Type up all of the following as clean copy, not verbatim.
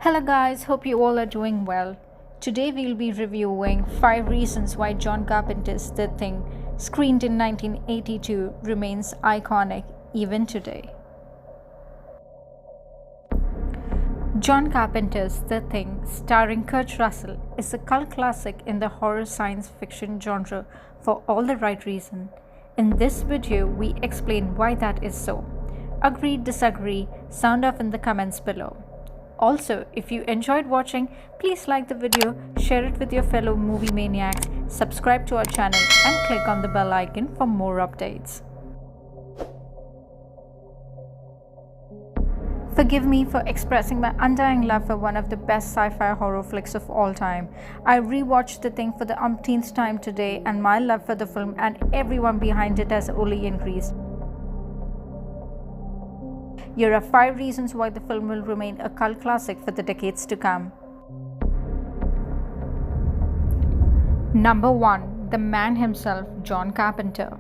Hello guys, hope you all are doing well. Today we'll be reviewing 5 reasons why John Carpenter's The Thing, screened in 1982, remains iconic even today. John Carpenter's The Thing, starring Kurt Russell, is a cult classic in the horror science fiction genre for all the right reasons. In this video, we explain why that is so. Agree, disagree, sound off in the comments below. Also, if you enjoyed watching, please like the video, share it with your fellow movie maniacs, subscribe to our channel and click on the bell icon for more updates. Forgive me for expressing my undying love for one of the best sci-fi horror flicks of all time. I rewatched The Thing for the umpteenth time today, and my love for the film and everyone behind it has only increased. Here are 5 reasons why the film will remain a cult classic for the decades to come. Number 1. The man himself, John Carpenter.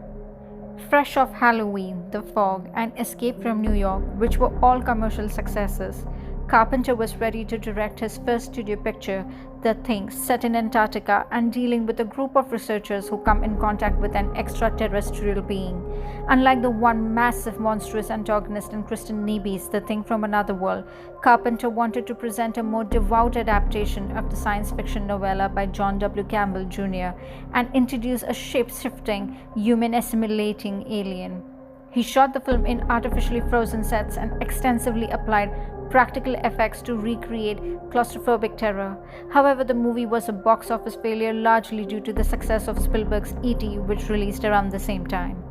Fresh off Halloween, The Fog, and Escape from New York, which were all commercial successes, Carpenter was ready to direct his first studio picture, The Thing, set in Antarctica and dealing with a group of researchers who come in contact with an extraterrestrial being. Unlike the one massive monstrous antagonist in Kristen Neby's The Thing from Another World, Carpenter wanted to present a more devout adaptation of the science fiction novella by John W. Campbell Jr. and introduce a shape-shifting, human-assimilating alien. He shot the film in artificially frozen sets and extensively applied practical effects to recreate claustrophobic terror. However, the movie was a box office failure largely due to the success of Spielberg's E.T., which released around the same time.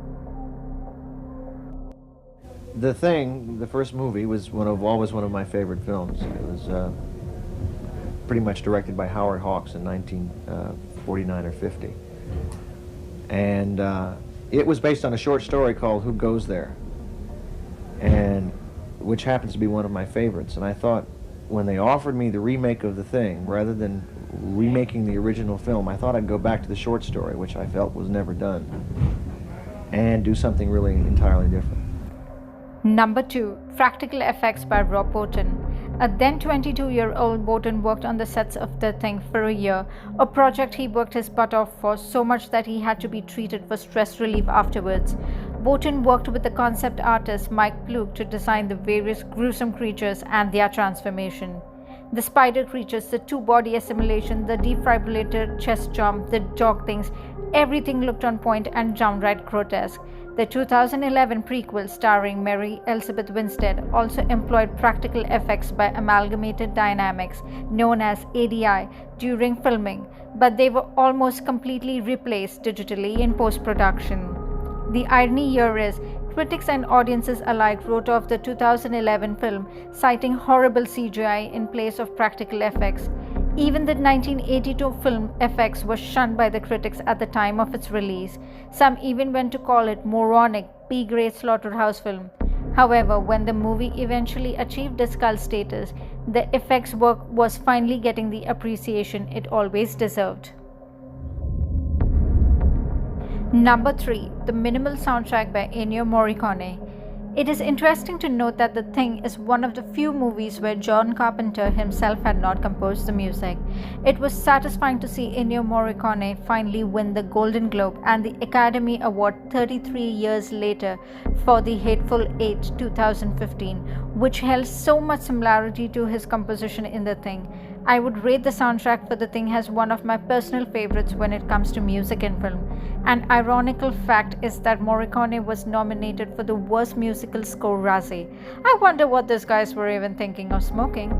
The Thing, the first movie, was always one of my favorite films. It was pretty much directed by Howard Hawks in 1949 or 50. And it was based on a short story called Who Goes There? And which happens to be one of my favorites. And I thought, when they offered me the remake of The Thing, rather than remaking the original film, I thought I'd go back to the short story, which I felt was never done, and do something really entirely different. Number 2. Practical effects by Rob Bottin. A then 22-year-old Bottin worked on the sets of The Thing for a year, a project he worked his butt off for, so much that he had to be treated for stress relief afterwards. Bottin worked with the concept artist Mike Ploog to design the various gruesome creatures and their transformation. The spider creatures, the two-body assimilation, the defibrillator chest jump, the dog things, everything looked on point and downright grotesque. The 2011 prequel, starring Mary Elizabeth Winstead, also employed practical effects by Amalgamated Dynamics, known as ADI, during filming, but they were almost completely replaced digitally in post-production. The irony here is, critics and audiences alike wrote off the 2011 film, citing horrible CGI in place of practical effects. Even the 1982 film effects were shunned by the critics at the time of its release. Some even went to call it moronic, B-grade slaughterhouse film. However, when the movie eventually achieved its cult status, the effects work was finally getting the appreciation it always deserved. Number 3. The minimal soundtrack by Ennio Morricone. It is interesting to note that The Thing is one of the few movies where John Carpenter himself had not composed the music. It was satisfying to see Ennio Morricone finally win the Golden Globe and the Academy Award 33 years later for The Hateful Eight 2015, which held so much similarity to his composition in The Thing. I would rate the soundtrack for The Thing as one of my personal favorites when it comes to music and film. An ironical fact is that Morricone was nominated for the Worst Musical Score Razzie. I wonder what these guys were even thinking of smoking.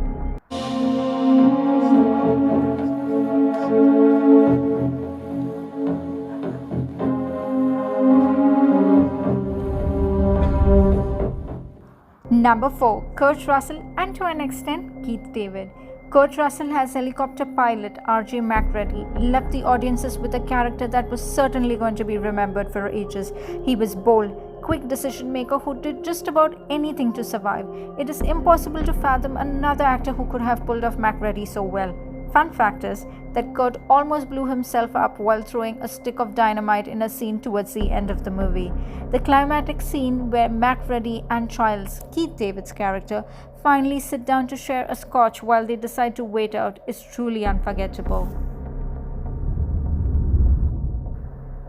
Number 4. Kurt Russell and, to an extent, Keith David. Kurt Russell as helicopter pilot R.J. McReady left the audiences with a character that was certainly going to be remembered for ages. He was bold, quick decision maker who did just about anything to survive. It is impossible to fathom another actor who could have pulled off McReady so well. Fun fact is that Kurt almost blew himself up while throwing a stick of dynamite in a scene towards the end of the movie. The climatic scene where Macready and Childs, Keith David's character, finally sit down to share a scotch while they decide to wait out is truly unforgettable.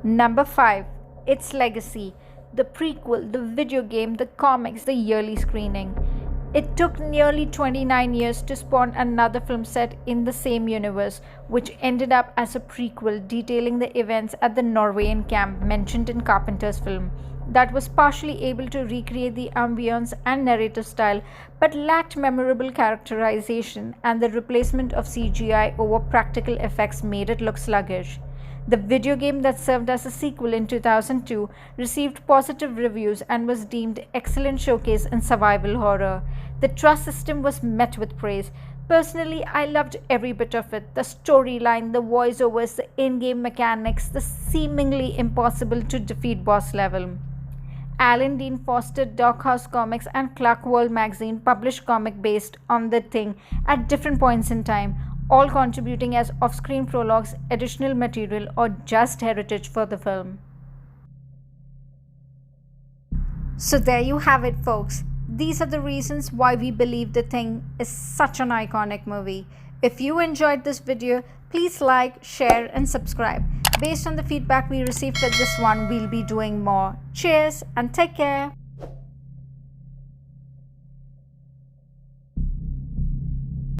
Number 5. Its Legacy. The prequel, the video game, the comics, the yearly screening. It took nearly 29 years to spawn another film set in the same universe, which ended up as a prequel detailing the events at the Norwegian camp mentioned in Carpenter's film, that was partially able to recreate the ambience and narrative style but lacked memorable characterization, and the replacement of CGI over practical effects made it look sluggish. The video game that served as a sequel in 2002 received positive reviews and was deemed excellent showcase in survival horror. The trust system was met with praise. Personally, I loved every bit of it. The storyline, the voiceovers, the in-game mechanics, the seemingly impossible to defeat boss level. Alan Dean Foster, Doghouse Comics, and Clark World magazine published comic based on The Thing at different points in time, all contributing as off-screen prologues, additional material, or just heritage for the film. So there you have it, folks. These are the reasons why we believe The Thing is such an iconic movie. If you enjoyed this video, please like, share, and subscribe. Based on the feedback we received for this one, we'll be doing more. Cheers and take care.